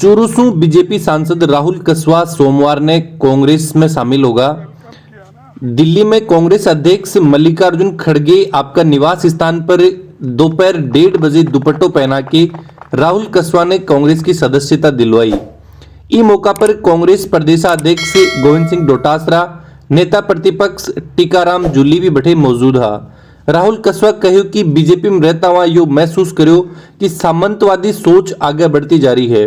चूरू से बीजेपी सांसद राहुल कसवा सोमवार ने कांग्रेस में शामिल होगा। दिल्ली में कांग्रेस अध्यक्ष मल्लिकार्जुन खड़गे आपका निवास स्थान पर दोपहर 1:30 बजे दुपट्टों पहना के राहुल कसवा ने कांग्रेस की सदस्यता दिलवाई। इस मौका पर कांग्रेस प्रदेशाध्यक्ष गोविंद सिंह डोटासरा, नेता प्रतिपक्ष टीकाराम जूली भी बैठे मौजूद हा। राहुल कसवा कहो कि बीजेपी में रहता हुआ यो महसूस करो कि सामंतवादी सोच आगे बढ़ती जा रही है,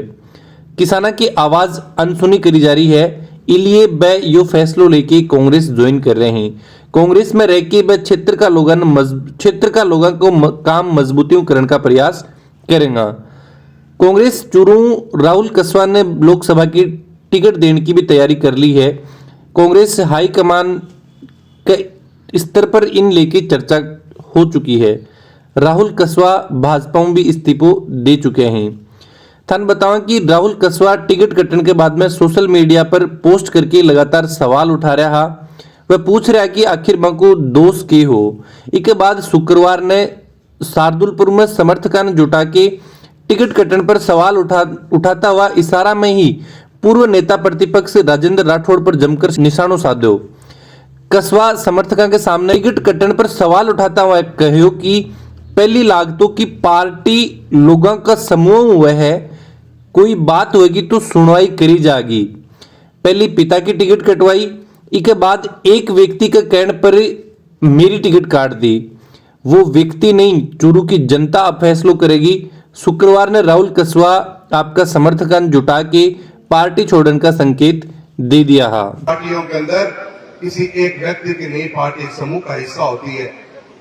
किसाना की आवाज अनसुनी करी जा रही है, इसलिए वह यो फैसलो लेके कांग्रेस ज्वाइन कर रहे हैं। कांग्रेस में रह के वह क्षेत्र का लोगों को काम मजबूती करने का प्रयास करेगा। कांग्रेस चूरू राहुल कसवा ने लोकसभा की टिकट देने की भी तैयारी कर ली है। कांग्रेस हाईकमान के स्तर पर इन लेके चर्चा हो चुकी है। राहुल कसवा भाजपा में भी इस्तीफो दे चुके हैं। थान बताओ कि राहुल कसवा टिकट कटने के बाद में सोशल मीडिया पर पोस्ट करके लगातार सवाल उठा रहा। वह पूछ रहा कि आखिर मां को दोष के हो। इसके बाद शुक्रवार ने शार्दुलपुर में समर्थकों ने जुटा के टिकट कटने पर सवाल उठाता हुआ इशारा में ही पूर्व नेता प्रतिपक्ष राजेंद्र राठौड़ पर जमकर निशानों साधो। कसवा समर्थकों के सामने टिकट कटने पर सवाल उठाता हुआ कहो कि पहली लागतों की पार्टी लोगों का समूह हुआ है, कोई बात होगी तो सुनवाई करी जाएगी। पहले पिता की टिकट कटवाई, इसके बाद एक व्यक्ति के कहने पर मेरी टिकट काट दी। वो व्यक्ति नहीं, चूरू की जनता अब फैसलो करेगी। शुक्रवार ने राहुल कसवा आपका समर्थकन जुटा के पार्टी छोड़ने का संकेत दे दिया है। पार्टियों के अंदर किसी एक व्यक्ति की नहीं, पार्टी एक समूह का हिस्सा होती है।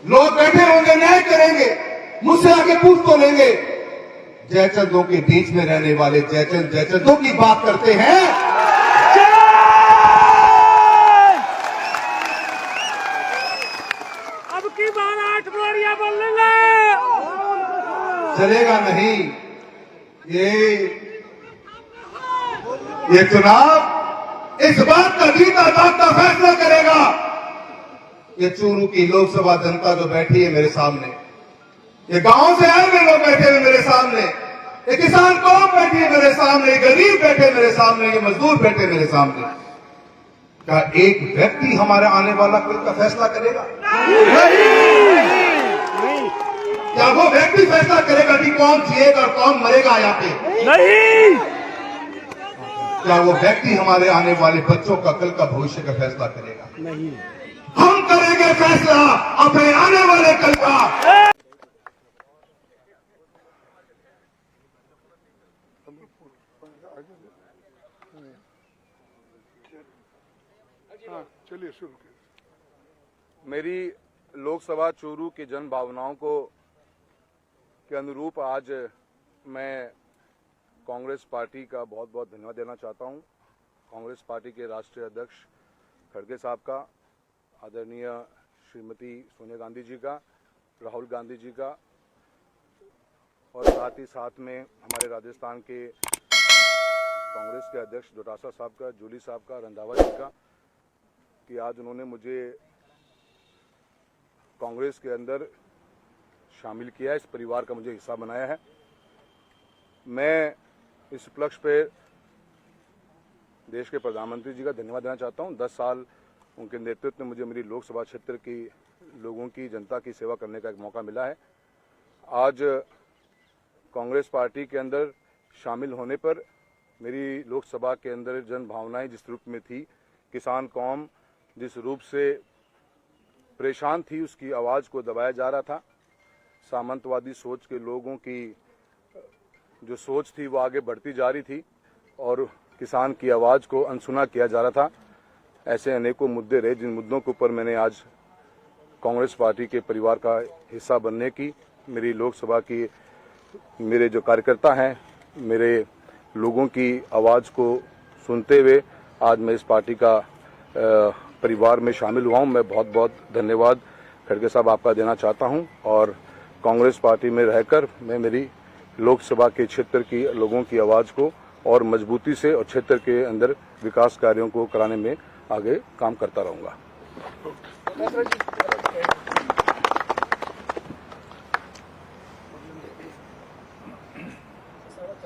लोग बैठे होंगे, न्याय करेंगे, मुझसे आगे पूछ तो लेंगे। जयचंदों के बीच में रहने वाले जयचंदों की बात करते हैं। अब की बार 8 बोरियां बोलेंगे, चलेगा नहीं। ये चुनाव इस बात का जीता जागता फैसला करेगा। ये चूरू की लोकसभा जनता जो बैठी है मेरे सामने, ये गांव से आए हुए लोग बैठे हुए मेरे सामने, ये किसान कौम बैठी है मेरे सामने, ये गरीब बैठे मेरे सामने, ये मजदूर बैठे मेरे सामने। क्या एक व्यक्ति हमारे आने वाला कल का फैसला करेगा? क्या वो व्यक्ति फैसला करेगा कि कौन जिएगा और कौन मरेगा यहाँ पे? नहीं। क्या वो व्यक्ति हमारे आने वाले बच्चों का कल का भविष्य का फैसला करेगा? नहीं। हम करेंगे फैसला अपने आने वाले कल का। चलिए शुरू करिए। मेरी लोकसभा चूरू की जन भावनाओं को के अनुरूप आज मैं कांग्रेस पार्टी का बहुत बहुत धन्यवाद देना चाहता हूं। कांग्रेस पार्टी के राष्ट्रीय अध्यक्ष खड़गे साहब का, आदरणीय श्रीमती सोनिया गांधी जी का, राहुल गांधी जी का, और साथ में हमारे राजस्थान के कांग्रेस के अध्यक्ष डोटासरा साहब का, जूली साहब का, रंधावा जी का, कि आज उन्होंने मुझे कांग्रेस के अंदर शामिल किया है, इस परिवार का मुझे हिस्सा बनाया है। मैं इस उपलक्ष्य पे देश के प्रधानमंत्री जी का धन्यवाद देना चाहता हूं। 10 साल उनके नेतृत्व में मुझे मेरी लोकसभा क्षेत्र की लोगों की, जनता की सेवा करने का एक मौका मिला है। आज कांग्रेस पार्टी के अंदर शामिल होने पर मेरी लोकसभा के अंदर जन भावनाएं जिस रूप में थी, किसान कौम जिस रूप से परेशान थी, उसकी आवाज़ को दबाया जा रहा था। सामंतवादी सोच के लोगों की जो सोच थी वो आगे बढ़ती जा रही थी और किसान की आवाज़ को अनसुना किया जा रहा था। ऐसे अनेकों मुद्दे रहे जिन मुद्दों के ऊपर मैंने आज कांग्रेस पार्टी के परिवार का हिस्सा बनने की, मेरी लोकसभा की मेरे जो कार्यकर्ता हैं, मेरे लोगों की आवाज़ को सुनते हुए आज मैं इस पार्टी का परिवार में शामिल हुआ हूँ। मैं बहुत बहुत धन्यवाद खड़गे साहब आपका देना चाहता हूँ और कांग्रेस पार्टी में रहकर मैं मेरी लोकसभा के क्षेत्र की लोगों की आवाज़ को और मजबूती से और क्षेत्र के अंदर विकास कार्यों को कराने में आगे काम करता रहूँगा।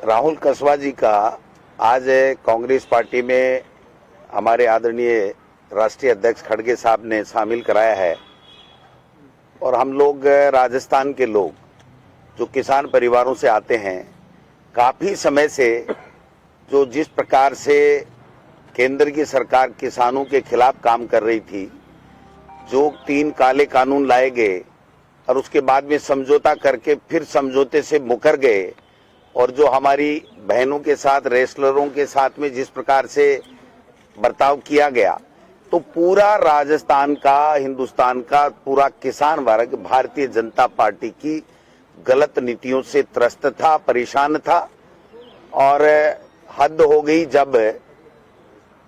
राहुल कसवा जी का आज कांग्रेस पार्टी में हमारे आदरणीय राष्ट्रीय अध्यक्ष खड़गे साहब ने शामिल कराया है। और हम लोग राजस्थान के लोग जो किसान परिवारों से आते हैं, काफी समय से जो जिस प्रकार से केंद्र की सरकार किसानों के खिलाफ काम कर रही थी, जो 3 काले कानून लाए गए और उसके बाद में समझौता करके फिर समझौते से मुकर गए, और जो हमारी बहनों के साथ, रेसलरों के साथ में जिस प्रकार से बर्ताव किया गया, तो पूरा राजस्थान का, हिंदुस्तान का पूरा किसान वर्ग भारतीय जनता पार्टी की गलत नीतियों से त्रस्त था, परेशान था। और हद हो गई जब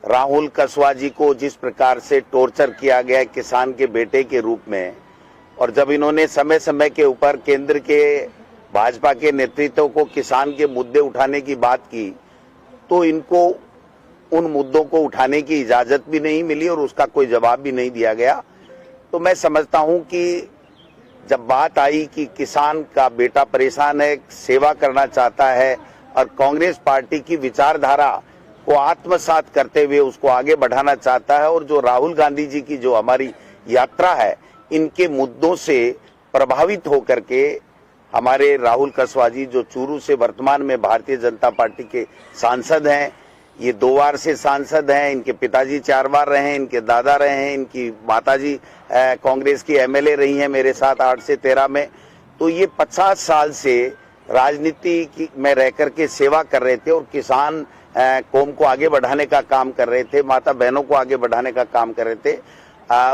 राहुल कसवा जी को जिस प्रकार से टॉर्चर किया गया किसान के बेटे के रूप में, और जब इन्होंने समय समय के ऊपर केंद्र के भाजपा के नेतृत्व को किसान के मुद्दे उठाने की बात की, तो इनको उन मुद्दों को उठाने की इजाजत भी नहीं मिली और उसका कोई जवाब भी नहीं दिया गया। तो मैं समझता हूं कि जब बात आई कि किसान का बेटा परेशान है, सेवा करना चाहता है और कांग्रेस पार्टी की विचारधारा को आत्मसात करते हुए उसको आगे बढ़ाना चाहता है, और जो राहुल गांधी जी की जो हमारी यात्रा है, इनके मुद्दों से प्रभावित होकर के हमारे राहुल कसवा जी, जो चूरू से वर्तमान में भारतीय जनता पार्टी के सांसद हैं, ये 2 बार से सांसद हैं, इनके पिताजी 4 बार रहे हैं, इनके दादा रहे हैं, इनकी माताजी कांग्रेस की एमएलए रही हैं मेरे साथ 8 से 13 में। तो ये 50 साल से राजनीति में रह करके सेवा कर रहे थे और किसान कौम को आगे बढ़ाने का काम कर रहे थे, माता बहनों को आगे बढ़ाने का काम कर रहे थे।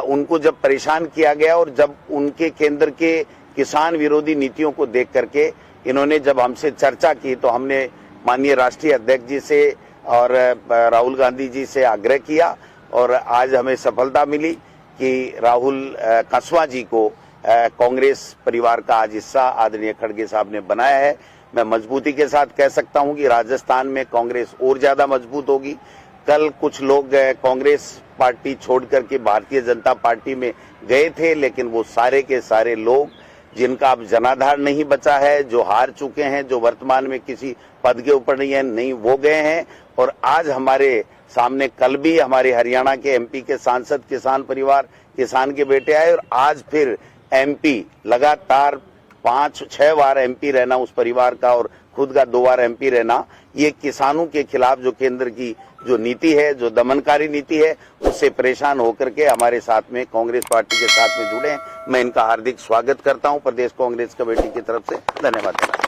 उनको जब परेशान किया गया और जब उनके केंद्र के किसान विरोधी नीतियों को देख करके इन्होंने जब हमसे चर्चा की, तो हमने माननीय राष्ट्रीय अध्यक्ष जी से और राहुल गांधी जी से आग्रह किया, और आज हमें सफलता मिली कि राहुल कसवा जी को कांग्रेस परिवार का आज हिस्सा आदरणीय खड़गे साहब ने बनाया है। मैं मजबूती के साथ कह सकता हूं कि राजस्थान में कांग्रेस और ज्यादा मजबूत होगी। कल कुछ लोग कांग्रेस पार्टी छोड़ करके भारतीय जनता पार्टी में गए थे, लेकिन वो सारे के सारे लोग जिनका अब जनाधार नहीं बचा है, जो हार चुके हैं, जो वर्तमान में किसी पद के ऊपर नहीं वो गए हैं। और आज हमारे सामने कल भी हमारे हरियाणा के एमपी के सांसद किसान परिवार, किसान के बेटे आए, और आज फिर एमपी लगातार 5-6 बार एमपी रहना उस परिवार का, और खुद का 2 बार एमपी रहना, ये किसानों के खिलाफ जो केंद्र की जो नीति है, जो दमनकारी नीति है, उससे परेशान होकर के हमारे साथ में कांग्रेस पार्टी के साथ में जुड़े हैं। मैं इनका हार्दिक स्वागत करता हूं प्रदेश कांग्रेस कमेटी की तरफ से। धन्यवाद।